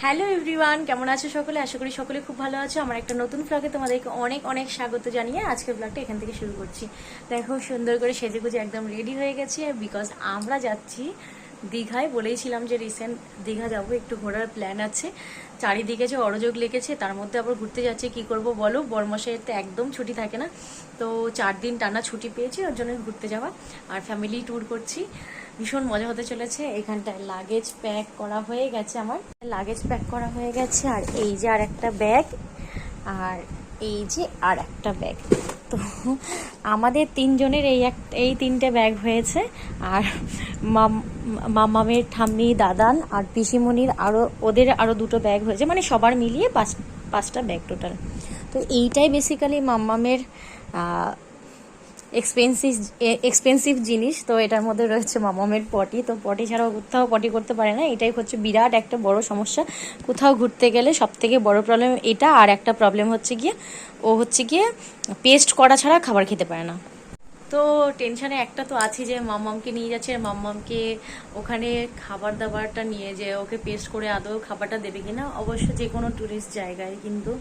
Hello everyone, কেমন আছো সকলে? আশা করি সকলে খুব ভালো আছো। আমার একটা নতুন ব্লগে তোমাদেরকে অনেক অনেক স্বাগত জানিয়ে আজকের ব্লগটা এখান থেকে শুরু করছি। দেখো, সুন্দর করে সেজেগুজে একদম রেডি হয়ে গেছি, বিকজ আমরা যাচ্ছি দীঘায়। বলেইছিলাম যে রিসেন্ট দীঘা যাবো, একটু ঘোরার প্ল্যান আছে। চারিদিকে যে অরযোগ লেগেছে, তার মধ্যে আবার ঘুরতে যাচ্ছে, কি করব বলো? বরমশাইয়ের তো একদম ছুটি থাকে না, তো 4 দিন টানা ছুটি পেয়েছি, ওর জন্য ঘুরতে যাওয়া আর ফ্যামিলি ট্যুর করছি। ভীষণ মজা হতে চলেছে। এখানটায় লাগেজ প্যাক করা হয়ে গেছে, আমার লাগেজ প্যাক করা হয়ে গেছে। আর এই যে আর একটা ব্যাগ, আর এই যে আর একটা ব্যাগ। তো আমাদের তিনজনের এই তিনটে ব্যাগ হয়েছে। আর মামামের ঠাম্মি, দাদান আর পিসিমণির ওদের আরও দুটো ব্যাগ হয়েছে, মানে সবার মিলিয়ে পাঁচটা ব্যাগ টোটাল। তো এইটাই বেসিক্যালি মামামের এক্সপেন্সিভ জিনিস। তো এটার মধ্যে রয়েছে মামামের পটি। তো পটি ছাড়াও কোথাও পটি করতে পারে না, এটাই হচ্ছে বিরাট একটা বড় সমস্যা। কোথাও ঘুরতে গেলে সব থেকে বড় প্রবলেম এটা। আর একটা প্রবলেম হচ্ছে গিয়ে পেস্ট করা ছাড়া খাবার খেতে পারে না। তো টেনশানে একটা তো আছে যে মাম্মামকে নিয়ে যাচ্ছে, আর মাম্মামকে ওখানে খাবার দাবারটা নিয়ে যে ওকে পেস্ট করে আদৌ খাবারটা দেবে কিনা। অবশ্য যে কোনো ট্যুরিস্ট জায়গায় কিন্তু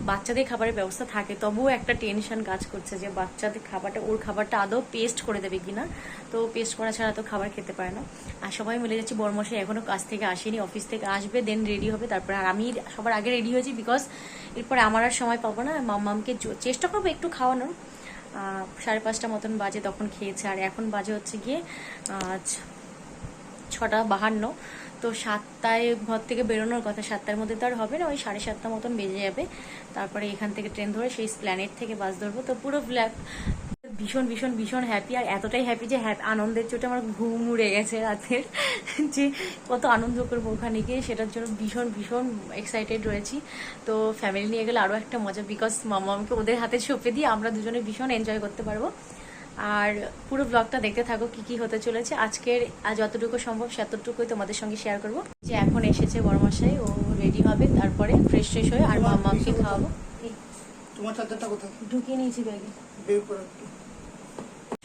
বাচ্চাদের খাবারের ব্যবস্থা থাকে, তবুও একটা টেনশন কাজ করছে যে বাচ্চাদের ওর খাবারটা আদৌ পেস্ট করে দেবে কিনা। তো পেস্ট করা ছাড়া তো খাবার খেতে পারে না। আর সবাই মিলে যাচ্ছি। বরমশাই এখনো কাজ থেকে আসেনি, অফিস থেকে আসবে, দেন রেডি হবে। তারপরে আর আমি সবার আগে রেডি হয়েছি, বিকজ এরপরে আমার আর সময় পাবো না। মাম্মামকে চেষ্টা করবো একটু খাওয়ানোর। 5:30 মতন বাজে, তখন খেয়েছে। আর এখন বাজে হচ্ছে গিয়ে 6:52। তো 7টায় ঘর থেকে বেরোনোর কথা, 7টার মধ্যে তো আর হবে না, ওই 7:30 মতন বেজে যাবে। তারপরে এখান থেকে ট্রেন ধরে সেই প্ল্যানেট থেকে বাস ধরবো। তো পুরো ভীষণ ভীষণ ভীষণ হ্যাপি। আর এতটাই হ্যাপি যে আনন্দের চোটে আমার ঘুম উড়ে গেছে রাতের, যে কত আনন্দ করবো ওখানে গিয়ে, সেটার জন্য ভীষণ ভীষণ এক্সাইটেড রয়েছি। তো ফ্যামিলি নিয়ে গেলে আরও একটা মজা, বিকজ মামাকে ওদের হাতে সঁপে দিয়ে আমরা দুজনে ভীষণ এনজয় করতে পারবো। আর পুরো ব্লগটা দেখতে থাকো, কি কি হতে চলেছে আজকের। যতটুকু সম্ভব ততটুকুই তোমাদের সঙ্গে শেয়ার করব। যে এখন এসেছে বড়মশাই, ও রেডি হবে, তারপরে ফ্রেশ হয়ে আর মামাকে খাওয়াবো। তোমার চাদরটা কোথায়? ঢুকিয়ে নিয়েছি ব্যাগে।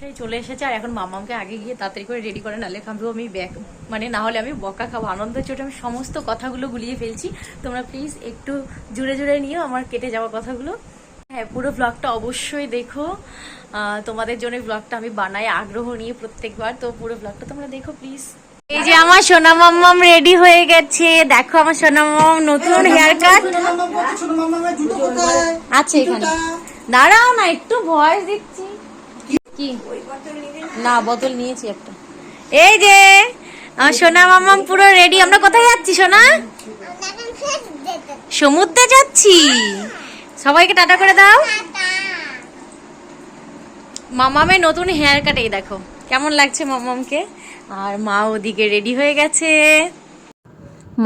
সেই চলে এসেছে। আর এখন মামাকে আগে গিয়ে তাড়াতাড়ি করে রেডি করে, নাহলে আমি ব্যাগ, মানে না হলে আমি বকা খাবো। আনন্দের চোটে আমি সমস্ত কথাগুলো গুলিয়ে ফেলছি। তোমরা প্লিজ একটু জুড়ে জুড়ে নিও আমার কেটে যাওয়া কথাগুলো। হ্যাঁ, পুরো ব্লগটা অবশ্যই দেখো। তোমাদের জন্য ব্লগটা আমি বানাই আগ্রহ নিয়ে প্রত্যেকবার। তো পুরো ব্লগটা তোমরা দেখো প্লিজ। এই যে আমার সোনা মাম্মাম রেডি হয়ে গেছে। দেখো আমার সোনা মাম্মাম নতুন হেয়ার কাট আছে এখানে। দাঁড়াও না, একটু ভয়েস দিচ্ছি। কি না, বোতল নিয়েছি একটা। এই যে আমার সোনা মাম্মাম পুরো রেডি। আমরা কোথায় যাচ্ছি সোনা? সমুদ্রে যাচ্ছি। সবাইকে টাটা করে দাও। মামামের নতুন হেয়ার কাট, এই দেখো কেমন লাগছে মামামকে। আর মা ওদিকে রেডি হয়ে গেছে।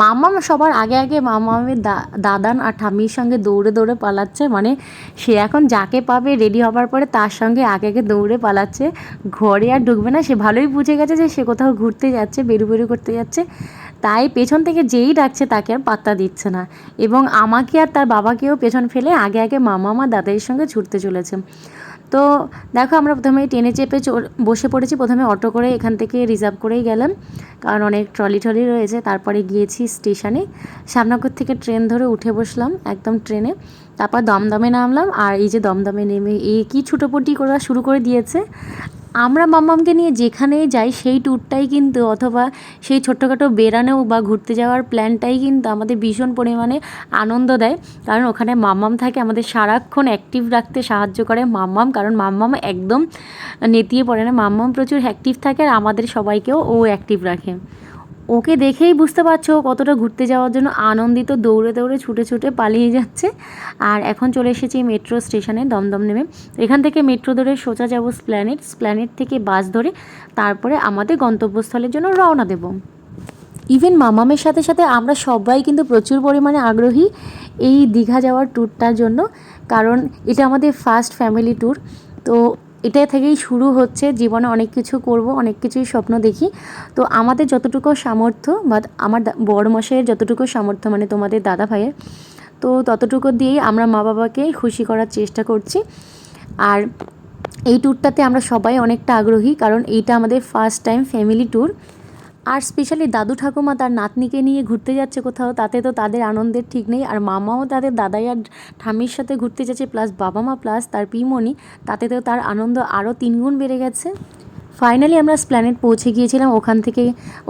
মামাম সবার আগে আগে মামামের দাদান আর ঠাম্মির সঙ্গে দৌড়ে দৌড়ে পালাচ্ছে। মানে সে এখন যাকে পাবে রেডি হবার পরে তার সঙ্গে আগে আগে দৌড়ে পালাচ্ছে। ঘরে আর ঢুকবে না, সে ভালোই বুঝে গেছে যে সে কোথাও ঘুরতে যাচ্ছে, বেরু বেরু করতে যাচ্ছে। তাই পেছন থেকে যেই ডাকছে তাকে আর পাত্তা দিচ্ছে না, এবং আমাকে আর তার বাবাকেও পেছন ফেলে আগে আগে মামা দাদাদের সঙ্গে ছুটতে চলেছে। তো দেখো, আমরা প্রথমে ট্রেনে চেপে বসে পড়েছি। প্রথমে অটো করে এখান থেকে রিজার্ভ করেই গেলাম, কারণ অনেক ট্রলি রয়েছে। তারপরে গিয়েছি স্টেশনে, শ্যামনগর থেকে ট্রেন ধরে উঠে বসলাম একদম ট্রেনে। তারপর দমদমে নামলাম। আর এই যে দমদমে নেমে এই কি ছুটোপুটি করা শুরু করে দিয়েছে। আমরা মাম্মামকে নিয়ে যেখানেই যাই সেই ট্যুরটাই কিন্তু, অথবা সেই ছোট্টখাটো বেড়ানো বা ঘুরতে যাওয়ার প্ল্যানটাই কিন্তু আমাদের ভীষণ পরিমাণে আনন্দ দেয়। কারণ ওখানে মাম্মাম থাকে, আমাদের সারাক্ষণ অ্যাক্টিভ রাখতে সাহায্য করে মাম্মাম। কারণ মাম্মাম একদম নেতিয়ে পড়ে না, মাম্মাম প্রচুর অ্যাক্টিভ থাকে, আর আমাদের সবাইকেও ও অ্যাক্টিভ রাখে। ওকে দেখেই বুঝতে পারছো কতটা ঘুরতে যাওয়ার জন্য আনন্দিত, দৌড়ে দৌড়ে ছুটে ছুটে পালিয়ে যাচ্ছে। আর এখন চলে এসেছি মেট্রো স্টেশনে দমদম নেমে। এখান থেকে মেট্রো ধরে সোজা যাব প্ল্যানেট থেকে বাস ধরে তারপরে আমাদের গন্তব্যস্থলের জন্য রওনা দেব। ইভেন মামামের সাথে সাথে আমরা সবাই কিন্তু প্রচুর পরিমাণে আগ্রহী এই দীঘা যাওয়ার ট্যুরটার জন্য, কারণ এটা আমাদের ফার্স্ট ফ্যামিলি ট্যুর। তো এটা থেকেই শুরু হচ্ছে, জীবনে অনেক কিছু করব, অনেক কিছুই স্বপ্ন দেখি। তো আমাদের যতটুকু সামর্থ্য বা আমার বড় মশাইয়ের যতটুকু সামর্থ্য, মানে তোমাদের দাদা ভাইয়ের, তো ততটুকু দিয়েই আমরা মা বাবাকে খুশি করার চেষ্টা করছি। আর এই ট্যুরটাতে আমরা সবাই অনেকটা আগ্রহী, কারণ এইটা আমাদের ফার্স্ট টাইম ফ্যামিলি ট্যুর। আর স্পেশালি দাদু ঠাকুমা তার নাতনিকে নিয়ে ঘুরতে যাচ্ছে কোথাও, তাতে তো তাদের আনন্দের ঠিক নেই। আর মামাও তাদের দাদাই আর ঠাম্মির সাথে ঘুরতে যাচ্ছে, প্লাস বাবা মা প্লাস তার পিমনি, তাতে তো তার আনন্দ আরও 3 গুণ বেড়ে গেছে। ফাইনালি আমরা স্প্ল্যানেড পৌঁছে গিয়েছিলাম।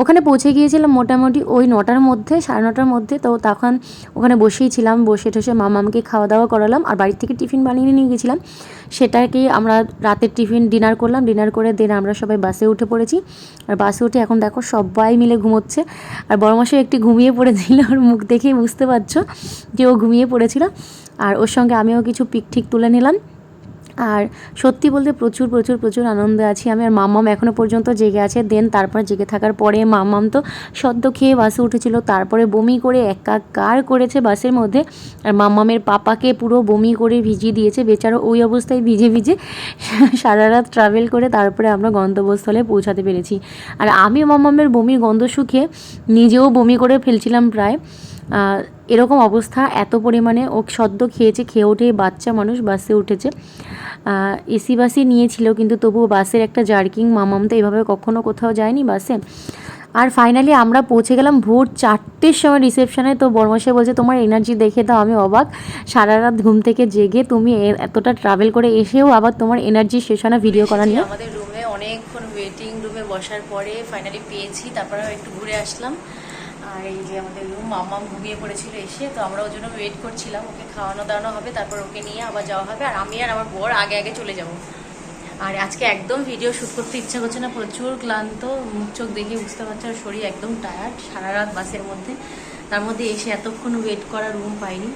ওখানে পৌঁছে গিয়েছিলাম মোটামুটি ওই 9টার মধ্যে, 9:30টার মধ্যে। তো তখন ওখানে বসেই ছিলাম, বসে ঠসে মামামকে খাওয়া দাওয়া করালাম। আর বাড়ির থেকে টিফিন বানিয়ে নিয়ে গেছিলাম, সেটাকে আমরা রাতের টিফিন ডিনার করলাম। ডিনার করে দেন আমরা সবাই বাসে উঠে পড়েছি। আর বাসে উঠে এখন দেখো সবাই মিলে ঘুমোচ্ছে। আর বড়মাসও একটি ঘুমিয়ে পড়েছিল, ওর মুখ দেখেই বুঝতে পারছো যে ও ঘুমিয়ে পড়েছিল। আর ওর সঙ্গে আমিও কিছু পিক ঠিক তুলে নিলাম। আর সত্যি বলতে প্রচুর প্রচুর প্রচুর আনন্দে আছি আমি। আর মাম্মাম এখনও পর্যন্ত জেগে আছে। দেন তারপর জেগে থাকার পরে মাম্মাম তো সদ্য খেয়ে বাসে উঠেছিল, তারপরে বমি করে একাকার করেছে বাসের মধ্যে। আর মাম্মামের পাপাকে পুরো বমি করে ভিজিয়ে দিয়েছে, বেচারা ওই অবস্থায় ভিজে ভিজে সারা রাত ট্রাভেল করে তারপরে আমরা গন্তব্যস্থলে পৌঁছাতে পেরেছি। আর আমি মাম্মামের বমির গন্ধ শুকে নিজেও বমি করে ফেলছিলাম প্রায়। এরকম অবস্থা, এত পরিমাণে ও সদ্য খেয়েছে, খেয়ে উঠে বাচ্চা মানুষ বাসে উঠেছে। এসি বাসই নিয়েছিল, কিন্তু তবুও বাসের একটা জার্কিং, মামাম তো এভাবে কখনো কোথাও যায়নি বাসে। আর ফাইনালি আমরা পৌঁছে গেলাম ভোর 4টের সময় রিসেপশনে। তো বড়মশাই বলছে তোমার এনার্জি দেখে তো আমি অবাক, সারা রাত ঘুম থেকে জেগে তুমি এতটা ট্রাভেল করে এসেও আবার তোমার এনার্জি শেষ হয় না ভিডিও করা নিয়ে। আমাদের রুমে অনেকক্ষণ ওয়েটিং রুমে বসার পরে ফাইনালি পেয়েছি, তারপরে একটু ঘুরে আসলাম। আর এই যে আমাদের রুম, মাম্মাম ঘুমিয়ে পড়েছিল এসে, তো আমরা ওর জন্য ওয়েট করছিলাম, ওকে খাওয়ানো দাওয়ানো হবে, তারপর ওকে নিয়ে আবার যাওয়া হবে। আর আমি আর আমার বর আগে আগে চলে যাব। আর আজকে একদম ভিডিও শ্যুট করতে ইচ্ছা করছে না, প্রচুর ক্লান্ত, মুখ চোখ দেখে বুঝতে পারছি। আর শরীর একদম টায়ার্ড, সারা রাত বাসের মধ্যে, তার মধ্যে এসে এতক্ষণ ওয়েট করা, রুম পাইনি,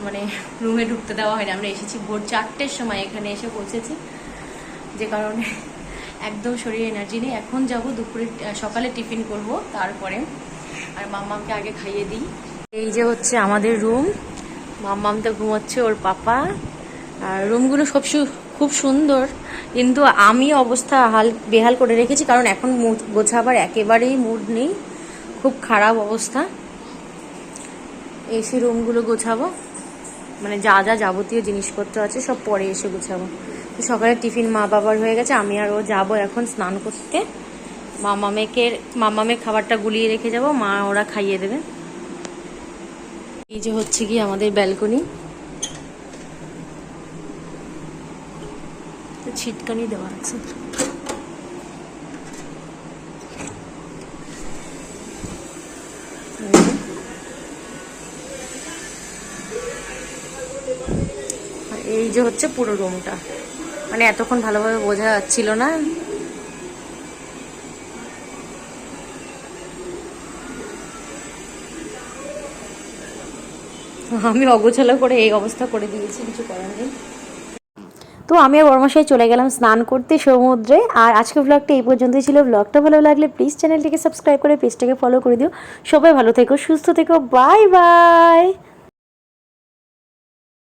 মানে রুমে ঢুকতে দেওয়া হয়নি। আমরা এসেছি ভোর 4টের সময়, এখানে এসে পৌঁছেছি, যে কারণে একদম শরীরে এনার্জি নেই। এখন যাব দুপুরে, সকালে টিফিন করব তারপরে। আর মাম্মামকে আগে খাইয়ে দিই। এই যে হচ্ছে আমাদের রুম, মাম্মাম তো ঘুমোচ্ছে ওর পাপা। আর রুমগুলো সব খুব সুন্দর, কিন্তু আমি অবস্থা বেহাল করে রেখেছি, কারণ এখন গোছাবার একেবারেই মুড নেই, খুব খারাপ অবস্থা। এসি রুমগুলো গোছাবো, মানে যা যা যাবতীয় জিনিসপত্র আছে সব পরে এসে গোছাবো। তো সকালে টিফিন মা বাবার হয়ে গেছে, আমি আর ও যাবো এখন স্নান করতে। মামামের খাবারটা গুলিয়ে রেখে যাব, মা ওরা খাইয়ে দেবে। এই যে হচ্ছে কি আমাদের ব্যালকনি, ছিটকানি দেওয়া আছে। এই যে হচ্ছে পুরো রুমটা, মানে এতক্ষণ ভালোভাবে বোঝা যাচ্ছিল না। আমি অগোছালো করে এই অবস্থা করে দিয়েছি, কিছু করার নেই। তো আমি আর বড়মশাই চলে গেলাম স্নান করতে সমুদ্রে। আর আজকের ব্লগটা এই পর্যন্তই ছিল। ব্লগটা ভালো লাগলে প্লিজ চ্যানেলটিকে সাবস্ক্রাইব করে পেজটাকে ফলো করে দিও। সবাই ভালো থেকো, সুস্থ থেকো, বাই বাই।